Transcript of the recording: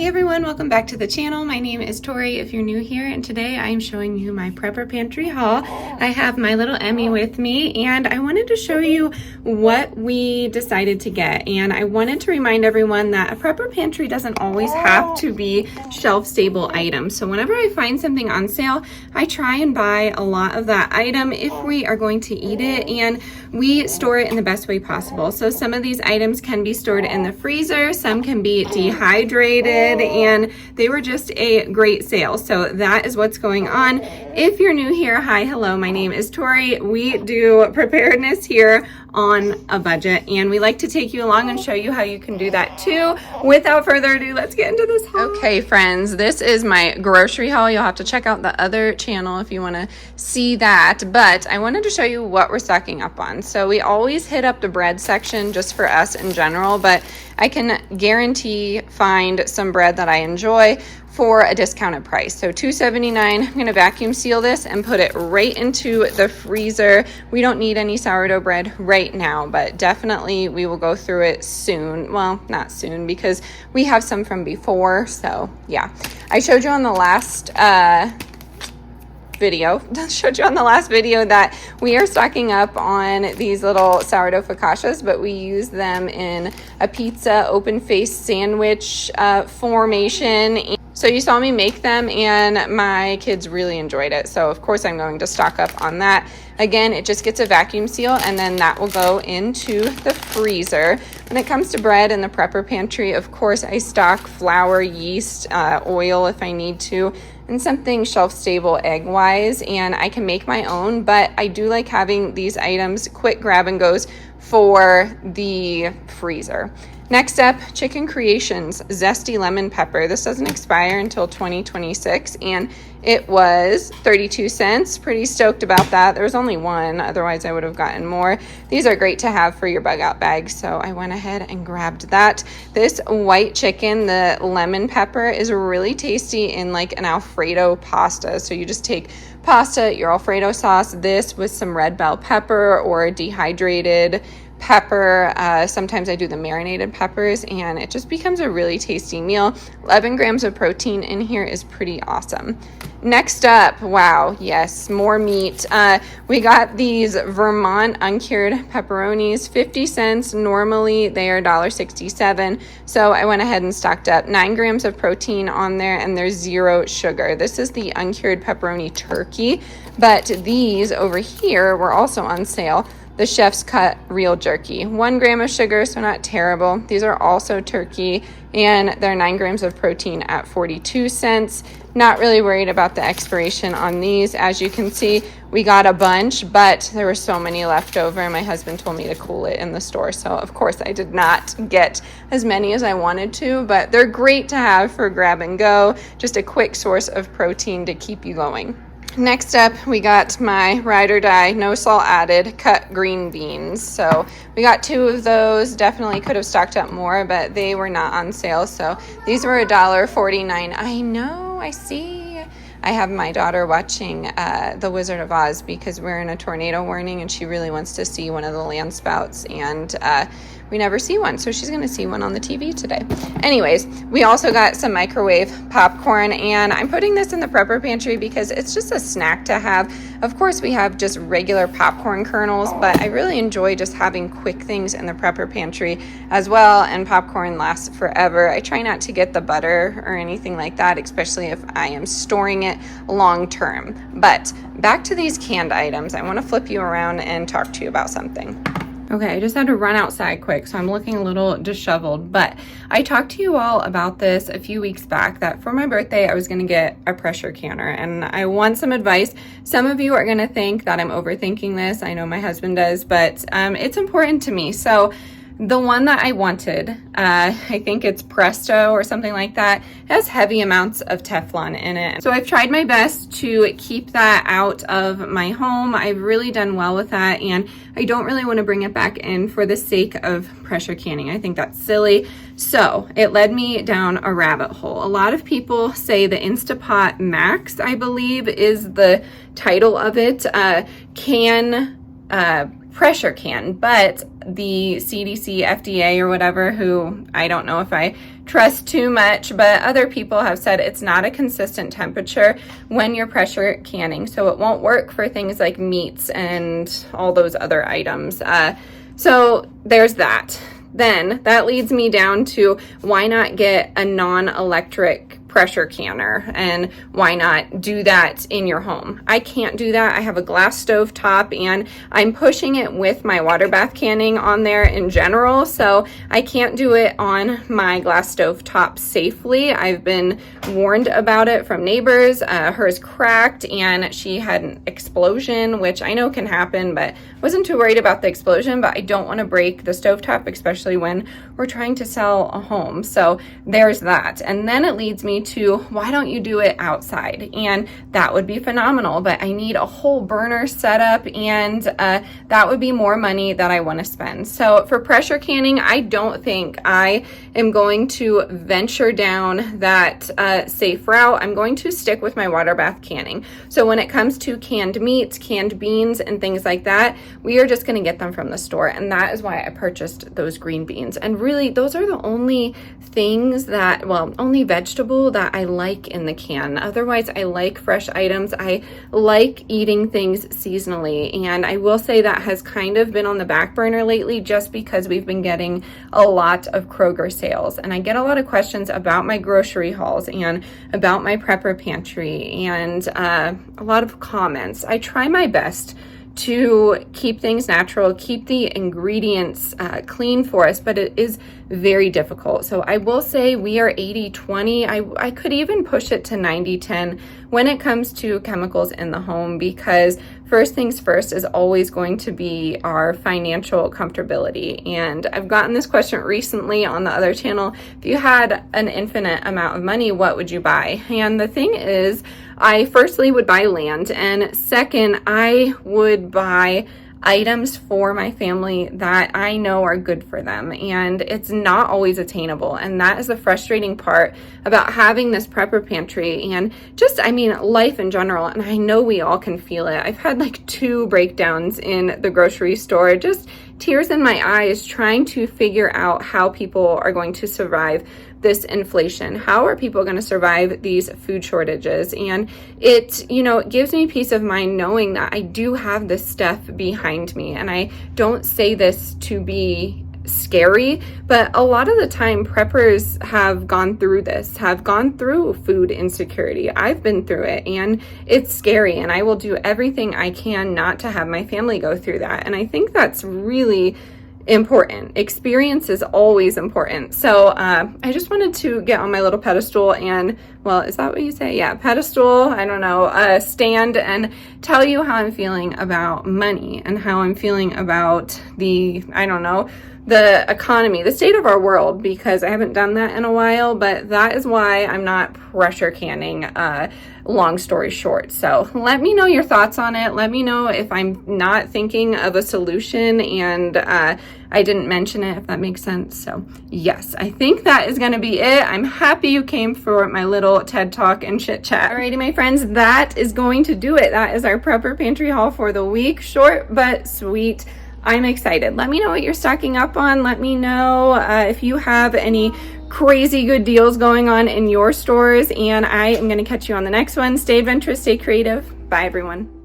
Hey everyone, welcome back to the channel. My name is Tori if you're new here, and today I am showing you my Prepper Pantry haul. I have my little Emmy with me, and I wanted to show you what we decided to get. And I wanted to remind everyone that a Prepper Pantry doesn't always have to be shelf-stable items. So whenever I find something on sale, I try and buy a lot of that item if we are going to eat it, and we store it in the best way possible. So some of these items can be stored in the freezer, some can be dehydrated, and they were just a great sale. So that is what's going on. If you're new here, hi, hello, my name is Tori. We do preparedness here on a budget, and we like to take you along and show you how you can do that too. Without further ado, let's get into this haul. Okay friends, this is my grocery haul. You'll have to check out the other channel if you want to see that, but I wanted to show you what we're stocking up on. So we always hit up the bread section just for us in general, but I can guarantee find some bread that I enjoy for a discounted price. So $2.79. I'm going to vacuum seal this and put it right into the freezer. We don't need any sourdough bread right now, but definitely we will go through it soon. Well, not soon because we have some from before. So yeah, I showed you on the last video that we are stocking up on these little sourdough focaccias, but we use them in a pizza open face sandwich formation. So you saw me make them and my kids really enjoyed it. So of course I'm going to stock up on that. Again, it just gets a vacuum seal and then that will go into the freezer. When it comes to bread in the Prepper Pantry, of course I stock flour, yeast, oil if I need to, and something shelf-stable egg-wise, and I can make my own, but I do like having these items quick grab-and-goes for the freezer. Next up, Chicken Creations Zesty Lemon Pepper. This doesn't expire until 2026, and it was 32 cents. Pretty stoked about that. There was only one, otherwise I would have gotten more. These are great to have for your bug out bag, so I went ahead and grabbed that. This white chicken, the lemon pepper, is really tasty in like an Alfredo pasta. So you just take pasta, your Alfredo sauce, this with some red bell pepper or dehydrated pepper. Sometimes I do the marinated peppers and it just becomes a really tasty meal. 11 grams of protein in here is pretty awesome. Next up, wow, yes, more meat. We got these Vermont uncured pepperonis, 50 cents. Normally they are $1.67. So I went ahead and stocked up 9 grams of protein on there, and there's 0 sugar. This is the uncured pepperoni turkey, but these over here were also on sale. The Chef's Cut Real Jerky, 1 gram of sugar, so not terrible. These are also turkey, and they're 9 grams of protein at 42 cents. Not really worried about the expiration on these. As you can see, we got a bunch, but there were so many left over, and my husband told me to cool it in the store. So of course I did not get as many as I wanted to, but they're great to have for grab and go. Just a quick source of protein to keep you going. Next up, we got my ride or die, no salt added, cut green beans. So we got 2 of those. Definitely could have stocked up more, but they were not on sale. So these were $1.49. I know, I see. I have my daughter watching The Wizard of Oz because we're in a tornado warning and she really wants to see one of the land spouts, and we never see one, so she's going to see one on the TV today. Anyways, we also got some microwave popcorn, and I'm putting this in the Prepper Pantry because it's just a snack to have. Of course, we have just regular popcorn kernels, but I really enjoy just having quick things in the Prepper Pantry as well, and popcorn lasts forever. I try not to get the butter or anything like that, especially if I am storing it long term. But back to these canned items, I want to flip you around and talk to you about something. Okay, I just had to run outside quick, so I'm looking a little disheveled, but I talked to you all about this a few weeks back that for my birthday, I was gonna get a pressure canner, and I want some advice. Some of you are gonna think that I'm overthinking this. I know my husband does, but it's important to me. So the one that I wanted, I think it's Presto or something like that, has heavy amounts of Teflon in it. So I've tried my best to keep that out of my home. I've really done well with that, and I don't really want to bring it back in for the sake of pressure canning. I think that's silly. So it led me down a rabbit hole. A lot of people say the Instapot Max, I believe, is the title of it, pressure can, but the CDC, FDA or whatever, who I don't know if I trust too much, but other people have said it's not a consistent temperature when you're pressure canning. So it won't work for things like meats and all those other items. So there's that. Then that leads me down to why not get a non-electric pressure canner, and why not do that in your home? I can't do that. I have a glass stove top and I'm pushing it with my water bath canning on there in general, so I can't do it on my glass stove top safely. I've been warned about it from neighbors. Hers cracked and she had an explosion, which I know can happen, but wasn't too worried about the explosion. But I don't want to break the stovetop, especially when we're trying to sell a home. So there's that. And then it leads me to, why don't you do it outside? And that would be phenomenal, but I need a whole burner setup, and that would be more money that I want to spend. So for pressure canning, I don't think I am going to venture down that safe route. I'm going to stick with my water bath canning. So when it comes to canned meats, canned beans, and things like that, we are just going to get them from the store. And that is why I purchased those green beans. And really, those are the only things that, well, only vegetable that I like in the can. Otherwise, I like fresh items. I like eating things seasonally. And I will say that has kind of been on the back burner lately, just because we've been getting a lot of Kroger sales. And I get a lot of questions about my grocery hauls and about my prepper pantry, and a lot of comments. I try my best to keep things natural, keep the ingredients clean for us, but it is very difficult. So I will say we are 80-20. I could even push it to 90-10 when it comes to chemicals in the home, because first things first is always going to be our financial comfortability. And I've gotten this question recently on the other channel: if you had an infinite amount of money, what would you buy? And the thing is, I firstly would buy land, and second, I would buy items for my family that I know are good for them, and it's not always attainable. And that is the frustrating part about having this prepper pantry, and just, I mean, life in general. And I know we all can feel it. I've had like 2 breakdowns in the grocery store, just tears in my eyes, trying to figure out how people are going to survive this inflation. How are people going to survive these food shortages? And it, you know, it gives me peace of mind knowing that I do have this stuff behind me. And I don't say this to be scary, but a lot of the time preppers have gone through this, have gone through food insecurity. I've been through it, and it's scary, and I will do everything I can not to have my family go through that. And I think that's really important. Experience is always important. So I just wanted to get on my little pedestal and, well, is that what you say? Yeah, pedestal, I don't know, stand, and tell you how I'm feeling about money and how I'm feeling about the, I don't know, the economy, the state of our world, because I haven't done that in a while. But that is why I'm not pressure canning, long story short. So let me know your thoughts on it. Let me know if I'm not thinking of a solution and I didn't mention it, if that makes sense. So yes, I think that is going to be it. I'm happy you came for my little TED Talk and chit chat. Alrighty, my friends, that is going to do it. That is our prepper pantry haul for the week. Short but sweet. I'm excited. Let me know what you're stocking up on. Let me know if you have any crazy good deals going on in your stores, and I am going to catch you on the next one. Stay adventurous, stay creative. Bye, everyone.